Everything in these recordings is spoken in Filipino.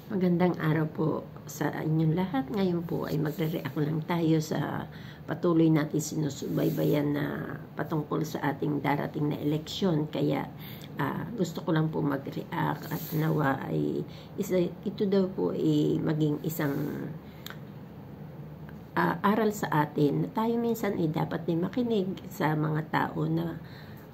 Magandang araw po sa inyong lahat. Ngayon po ay magre-react lang tayo sa patuloy natin sinusubaybayan na patungkol sa ating darating na eleksyon. Kaya gusto ko lang po mag-react at nawa ay ito daw po ay maging isang aral sa atin na tayo minsan ay dapat din makinig sa mga tao na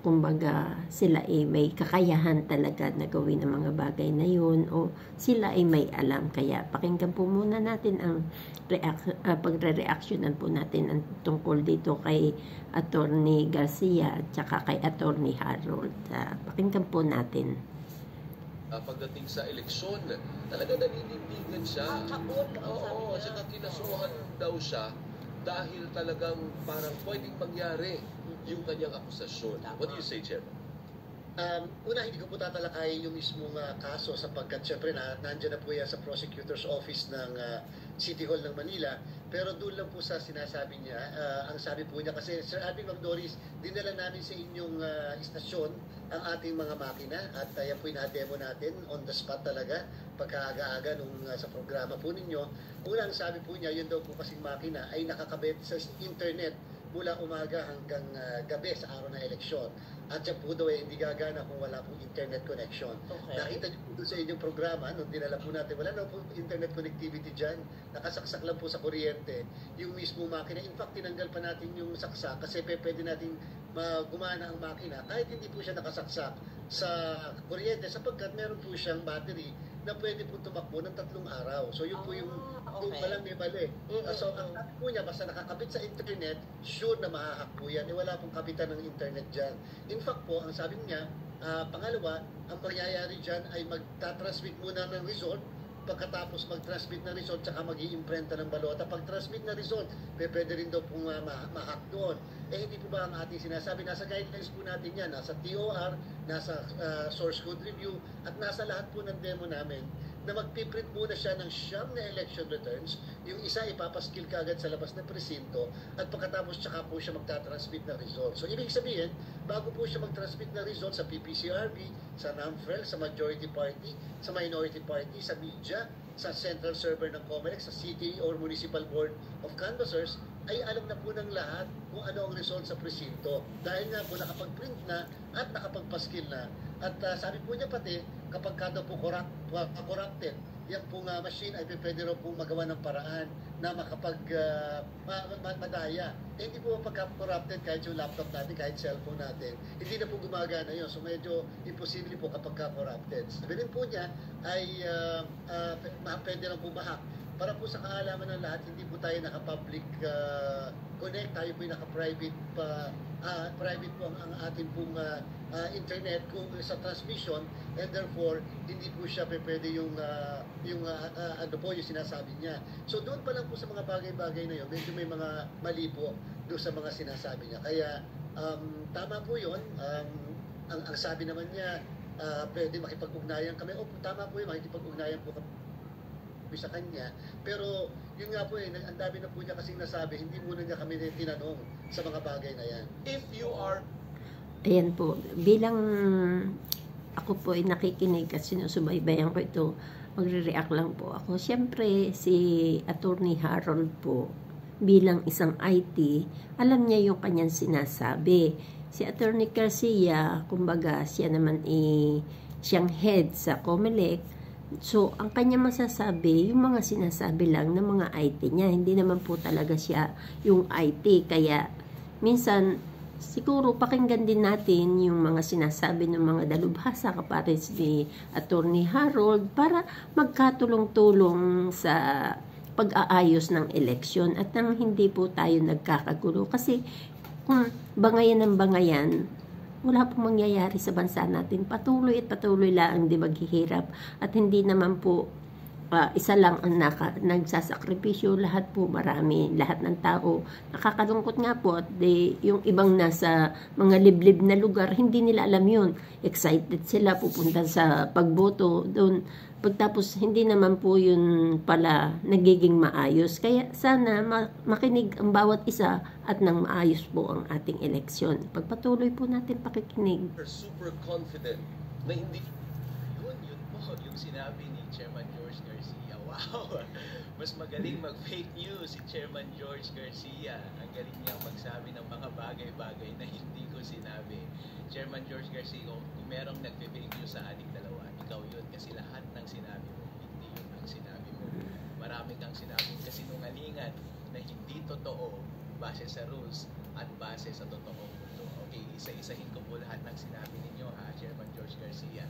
kumbaga sila ay may kakayahan talaga na gawin ang mga bagay na yun o sila ay may alam. Kaya pakinggan po muna natin ang pagre-reactionan po natin ang tungkol dito kay Attorney Garcia at saka kay Attorney Harold. Pakinggan po natin. Pagdating sa eleksyon, talaga naninindigan siya. Oo, saka kinasuhan daw siya dahil talagang parang pwedeng mangyari yung kanyang akusasyon. What do you say, Chairman? Una, hindi ko po tatalakay yung mismong kaso sapagkat syempre nandiyan na po yan sa prosecutor's office ng City Hall ng Manila. Pero doon lang po sa sinasabi niya, ang sabi po niya kasi, Sir Alvin Magdoris, dinala namin sa inyong istasyon ang ating mga makina at yan po na-demo natin on the spot talaga pagkaaga-aga nung sa programa po ninyo. Una, ang sabi po niya, yun daw po kasing makina ay nakakabit sa internet mula umaga hanggang gabi sa araw ng eleksyon. At siya po daw hindi gagana kung wala pong internet connection. Okay. Nakita niyo po sa inyong programa, nung dinala po natin, wala na po internet connectivity dyan. Nakasaksak lang po sa kuryente yung mismo makina. In fact, tinanggal pa natin yung saksak kasi pwede natin gumana ang makina kahit hindi po siya nakasaksak sa kuryente sapagkat meron po siyang battery na pwede po tumakbo ng 3 araw. So yun po yung okay. Walang may mali. So ang sabi po niya, basta nakakabit sa internet, sure na mahahack po yan. Wala pong kapitan ng internet dyan. In fact po, ang sabi niya, pangalawa, ang mangyayari dyan ay magtatransmit muna ng result. Pagkatapos mag-transmit na result, tsaka mag-i-imprenta ng balota. Pag-transmit na result, pwede rin daw pong ma-hack doon. Hindi po ba ang ating sinasabi? Nasa guidelines po natin yan. Nasa TOR, nasa source code review, at nasa lahat po ng demo namin na magpiprint muna siya ng siyam na election returns. Yung isa ipapaskil ka agad sa labas ng presinto at pagkatapos tsaka po siya magtatransmit ng result. So ibig sabihin, bago po siya magtransmit ng result sa PPCRB, sa NAMFREL, sa majority party, sa minority party, sa media, sa central server ng COMELEC, sa city or municipal board of canvassers, ay alam na po ng lahat kung ano ang result sa presinto. Dahil nga po nakapag-print na at nakapag-paskil na. At sabi po niya pati, kapag ka daw po corrupted, yung pong machine ay pwede raw po magawa ng paraan na madaya. Hindi po pagka-corrupted kahit yung laptop natin, kahit cellphone natin, hindi na po gumagana yun. So medyo imposible po kapag ka-corrupted. Sabi rin po niya ay pwede na po mahack. Para po sa kaalaman ng lahat, hindi po tayo naka-public connect, tayo po yung naka-private private po ang ating pong internet kung sa transmission, and therefore hindi po siya pwede yung ano po yung sinasabi niya. So doon pa lang po sa mga bagay-bagay na yun, medyo may mga mali po doon sa mga sinasabi niya. Kaya tama po yun. Ang sabi naman niya, pwede makipag-ugnayan kami. Tama po yun, makipag-ugnayan po kami sa kanya, pero yun nga po ang dami na po niya kasing nasabi, hindi muna niya kami tinanong sa mga bagay na yan. If you are... Ayan po, bilang ako po ay nakikinig at sinusubaybayan ko ito, magre-react lang po ako. Siyempre, si Attorney Harold po, bilang isang IT, alam niya yung kanyang sinasabi. Si Attorney Garcia, kumbaga, siya naman siyang head sa COMELEC. So, ang kanya masasabi, yung mga sinasabi lang ng mga IT niya, hindi naman po talaga siya yung IT. Kaya, minsan, siguro pakinggan din natin yung mga sinasabi ng mga dalubhasa kapares ni Attorney Harold para magkatulong-tulong sa pag-aayos ng eleksyon at nang hindi po tayo nagkakagulo. Kasi, kung bangayan ng bangayan, wala pong mangyayari sa bansa natin. Patuloy at patuloy lang di maghihirap. At hindi naman po isa lang ang nagsasakripisyo. Lahat po marami. Lahat ng tao. Nakakalungkot nga po. At yung ibang nasa mga liblib na lugar, hindi nila alam yun. Excited sila pupunta sa pagboto doon. Pagtapos, hindi naman po yun pala nagiging maayos. Kaya sana makinig ang bawat isa at nang maayos po ang ating eleksyon. Pagpatuloy po natin pakikinig. Super confident na hindi... Yun po yung sinabi ni Chairman George Garcia. Wow! Mas magaling mag-fake news si Chairman George Garcia. Ang galing niyang magsabi ng mga bagay-bagay na hindi ko sinabi. Chairman George Garcia, kung merong nag-fake news sa ating dalawa, ikaw yun. Kasi lahat ng sinabi mo, hindi yun ang sinabi mo. Marami kang sinabing kasinungalingan na hindi totoo base sa rules at base sa totoong mundo. Okay, isa-isahin ko po lahat ng sinabi ninyo, Chairman George Garcia.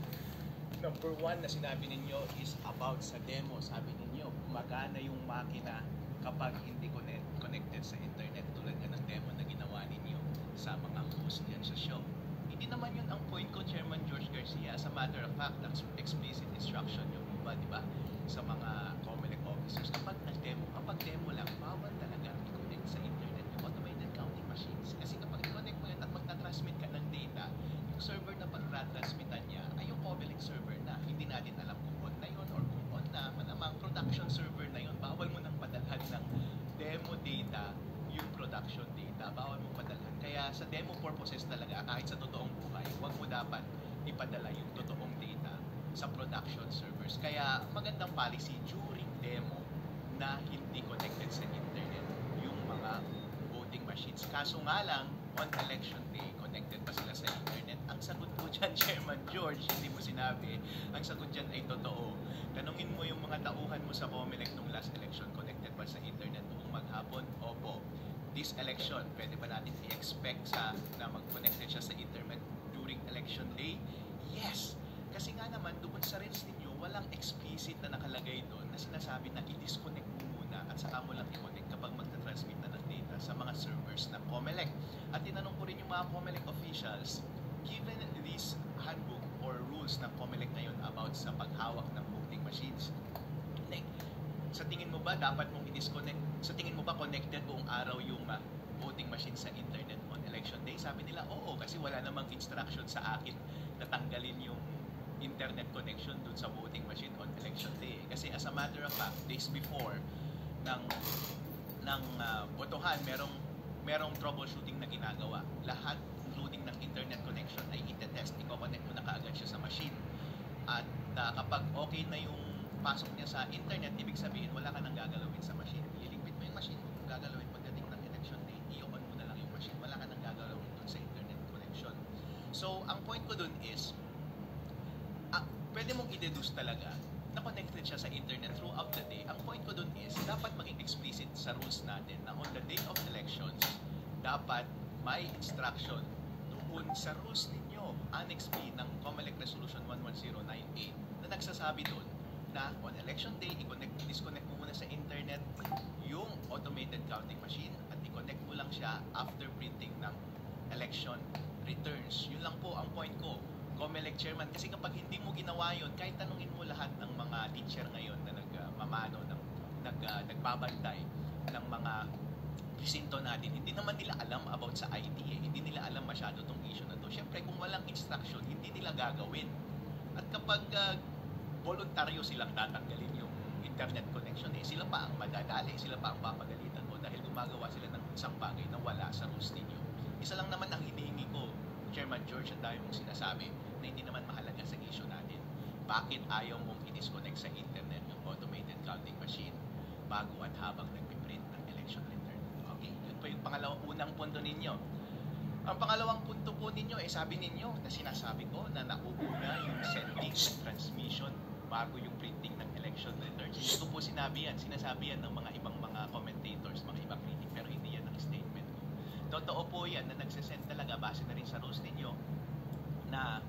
Number 1 na sinabi ninyo is about sa demo. Sabi ninyo, magana yung makina kapag hindi connected sa internet, tulad nga ng demo na ginawa ninyo sa mga host yan sa show. Hindi naman yun ang point ko, Chairman George Garcia. As a matter of fact, explicit instruction yung iba, di ba? Sa mga COMELEC officers, kapag demo lang, bawal talaga i-connect sa internet yung automated counting machines. Kasi kapag i-connect mo yun at magta-transmit ka ng data, yung server na pag-transmitan niya ay yung COMELEC server na hindi natin alam kung on na yun or kung on na, malamang production server na yun. Bawal mo nang padalhan ng demo data yung production data. Bawal mo padalhan. Kaya sa demo purposes talaga, kahit sa totoong buhay, huwag mo dapat ipadala yung totoong data sa production servers. Kaya magandang policy during demo na hindi connected sa internet yung mga voting machines. Kaso nga lang, on election day, connected pa sila sa internet. Ang sagot ko dyan, Chairman George, hindi mo sinabi, ang sagot dyan ay totoo. Tanungin mo yung mga tauhan mo sa COMELEC nung last election, connected pa sa internet noong maghapon? Opo. This election, pwede ba natin i-expect na mag-connected siya sa internet during election day? Yes! Kasi nga naman, doon sa rules ninyo, walang explicit na nakalagay doon na sinasabi na i-disconnect mo muna at saka mo lang i-connect kapag magta-transmit na ng data sa mga servers ng COMELEC. At tinanong ko rin yung mga COMELEC officials, given this handbook or rules ng COMELEC ngayon about sa paghawak ng voting machines, like, sa tingin mo ba dapat mong i-disconnect? Sa tingin mo ba connected buong araw yung voting machine sa internet on election day? Sabi nila, oo, kasi wala namang instruction sa akin na tanggalin yung internet connection dun sa voting machine on election day. Kasi as a matter of fact, days before ng botohan, merong troubleshooting na ginagawa. Lahat, including ng internet connection, ay itetest. I-connect mo na kaagad siya sa machine. At kapag okay na yung pasok niya sa internet, ibig sabihin, wala ka nang gagalawin sa machine. Iligpit mo yung machine, kung gagalawin pagdating ng election day, i-on mo na lang yung machine. Wala ka nang gagalawin dun sa internet connection. So, ang point ko dun is, pwede mong i-deduce talaga na connected siya sa internet throughout the day. Ang point ko dun is, dapat maging explicit sa rules natin na on the day of elections, dapat may instruction doon sa rules ninyo, Annex B ng COMELEC Resolution 11098, na nagsasabi doon na on election day, disconnect mo muna sa internet yung automated counting machine at i-connect mo lang siya after printing ng election returns. Yun lang po ang point ko, COMELEC chairman, kasi kapag hindi mo ginawa yun, kahit tanungin mo lahat ng mga teacher ngayon na nagbabantay ng mga presinto natin, hindi naman nila alam about sa IT hindi nila alam masyado tong issue na to. Siyempre, kung walang instruction, hindi nila gagawin. At kapag voluntaryo silang tatanggalin yung internet connection, sila pa ang madadali, sila pa ang papagalitan mo dahil gumagawa sila ng isang bagay na wala sa rules ninyo. Isa lang naman ang hinihingi ko, Chairman George, ang dahil mong sinasabi na hindi naman mahalaga sa issue natin. Bakit ayaw mong i-disconnect sa internet yung automated counting machine bago at habang nagpiprint ng election return? Okay, yun po yung unang punto ninyo. Ang pangalawang punto po ninyo, sabi ninyo na sinasabi ko na nauuna yung sending and transmission bago yung printing ng election returns. Hindi ko po sinabi yan. Sinasabi yan ng mga ibang mga commentators, mga ibang critic, pero hindi yan ang statement ko. Totoo po yan na nagsasend talaga base na rin sa rules ninyo na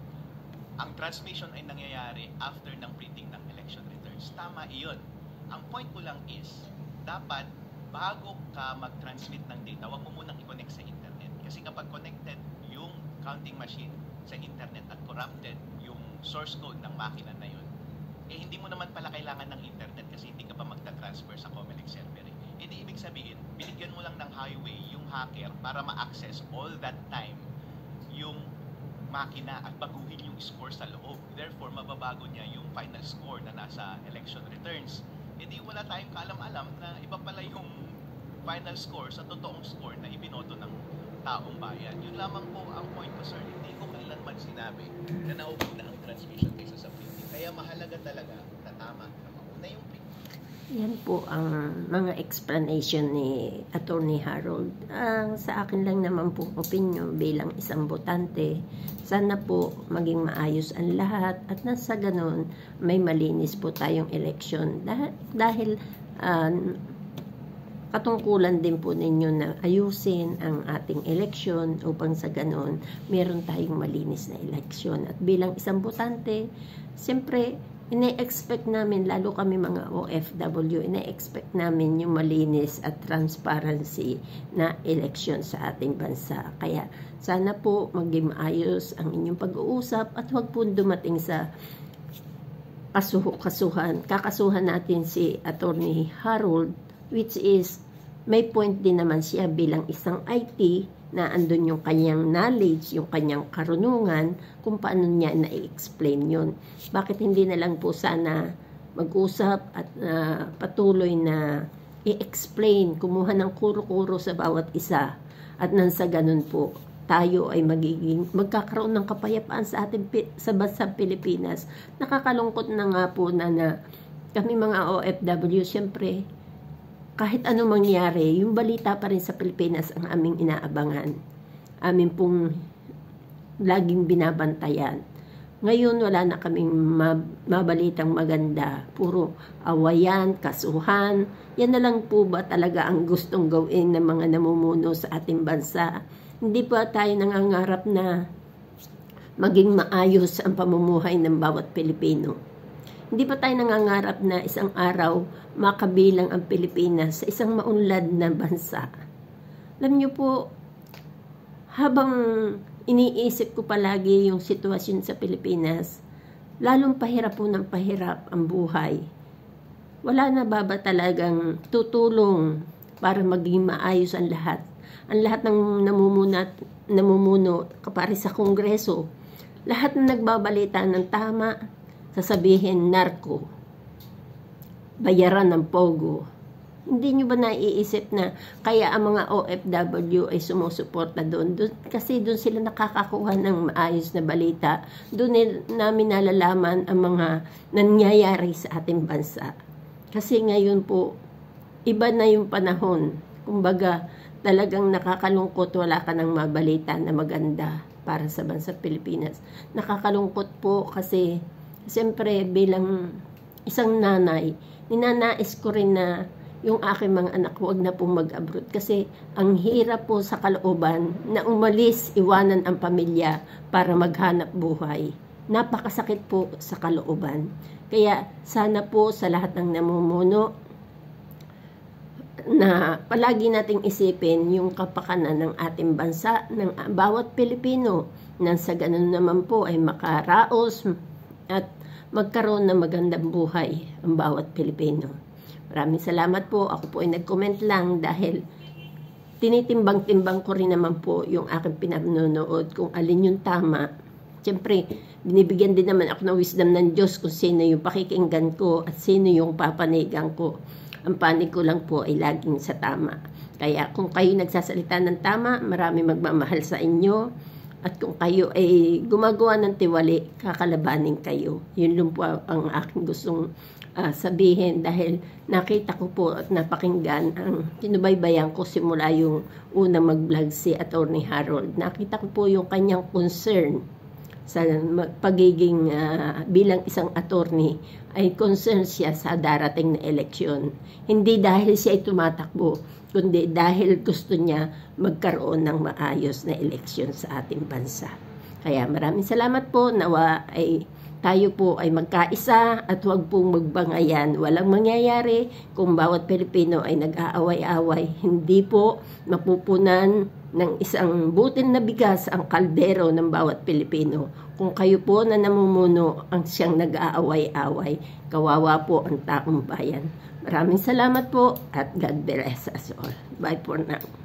ang transmission ay nangyayari after ng printing ng election returns. Tama iyon. Ang point ko lang is, dapat bago ka mag-transmit ng data, huwag mo munang i-connect sa internet. Kasi kapag connected yung counting machine sa internet at corrupted yung source code ng makina na yun, hindi mo naman pala kailangan ng internet kasi hindi ka pa magta-transfer sa COMELEC server. Hindi ibig sabihin, binigyan mo lang ng highway yung hacker para ma-access all that time yung makina at baguhin yung score sa loob. Therefore, mababago niya yung final score na nasa election returns. Hindi wala tayong kaalam-alam na iba pala yung final score sa totoong score na ibinoto ng taong bayan. Yun lamang po ang point ko, sir. Hindi ko kailanman sinabi na nauuna ang transmission kaysa sa printing. Kaya mahalaga talaga na tama na mauna yung Yan po ang mga explanation ni Attorney Harold. Sa akin lang naman po opinion bilang isang botante, sana po maging maayos ang lahat at nasa ganun may malinis po tayong election. Dahil katungkulan din po ninyo na ayusin ang ating eleksyon upang sa ganun meron tayong malinis na eleksyon. At bilang isang botante, siyempre ine-expect namin, lalo kami mga OFW, ine-expect namin yung malinis at transparency na eleksyon sa ating bansa. Kaya sana po maging maayos ang inyong pag-uusap at huwag po dumating sa kasuhan. Kakasuhan natin si Attorney Harold, which is may point din naman siya bilang isang IT na andun yung kanyang knowledge, yung kanyang karunungan, kung paano niya na-explain yun. Bakit hindi na lang po sana mag-usap at patuloy na i-explain, kumuha ng kuro-kuro sa bawat isa, at nang sa ganun po, tayo ay magkakaroon ng kapayapaan sa bansang Pilipinas. Nakakalungkot na nga po na kami mga OFW, siyempre, kahit anong mangyari, yung balita pa rin sa Pilipinas ang aming inaabangan. Amin pong laging binabantayan. Ngayon, wala na kaming mabalitang maganda. Puro awayan, kasuhan. Yan na lang po ba talaga ang gustong gawin ng mga namumuno sa ating bansa? Hindi pa tayo nangangarap na maging maayos ang pamumuhay ng bawat Pilipino. Hindi pa tayo nangangarap na isang araw makabilang ang Pilipinas sa isang maunlad na bansa. Alam niyo po, habang iniisip ko palagi yung sitwasyon sa Pilipinas, lalong pahirap po ng pahirap ang buhay. Wala na ba talagang tutulong para maging maayos ang lahat? Ang lahat ng namumuno kapare sa Kongreso, lahat na nagbabalita ng tama, sasabihin narko, bayaran ng pogo. Hindi nyo ba naiisip na kaya ang mga OFW ay sumusuporta doon? Kasi doon sila nakakakuha ng maayos na balita. Doon namin nalalaman ang mga nangyayari sa ating bansa. Kasi ngayon po, iba na yung panahon. Kumbaga, talagang nakakalungkot, wala ka ng mabalita na maganda para sa bansang Pilipinas. Nakakalungkot po kasi siyempre, bilang isang nanay, ninanais ko rin na yung aking mga anak huwag na pong mag-abroad. Kasi ang hirap po sa kalooban na umalis, iwanan ang pamilya para maghanap buhay. Napakasakit po sa kalooban. Kaya sana po sa lahat ng namumuno na palagi nating isipin yung kapakanan ng ating bansa, ng bawat Pilipino, nang sa ganun naman po ay makaraos at magkaroon ng magandang buhay ang bawat Pilipino. Maraming salamat po. Ako po ay nag-comment lang dahil tinitimbang-timbang ko rin naman po yung aking pinanonood kung alin yung tama. Siyempre, binibigyan din naman ako ng wisdom ng Diyos kung sino yung pakikinggan ko at sino yung papanigan ko. Ang panig ko lang po ay laging sa tama. Kaya kung kayo nagsasalita ng tama, marami magmamahal sa inyo. At kung kayo ay gumagawa ng tiwali, kakalabanin kayo. Yun lang po ang aking gustong sabihin dahil nakita ko po at napakinggan ang tinubaybayan ko simula yung unang mag-vlog si Attorney Harold. Nakita ko po yung kanyang concern sa pagiging bilang isang attorney ay concern siya sa darating na eleksyon. Hindi dahil siya ay tumatakbo, kundi dahil gusto niya magkaroon ng maayos na eleksyon sa ating bansa. Kaya maraming salamat po. Nawa ay tayo po ay magkaisa at huwag pong magbangayan. Walang mangyayari kung bawat Pilipino ay nag-aaway-away. Hindi po mapupunan ng isang butil na bigas ang kaldero ng bawat Pilipino. Kung kayo po na namumuno ang siyang nag-aaway-away, kawawa po ang taong bayan. Maraming salamat po at God bless us all. Bye for now.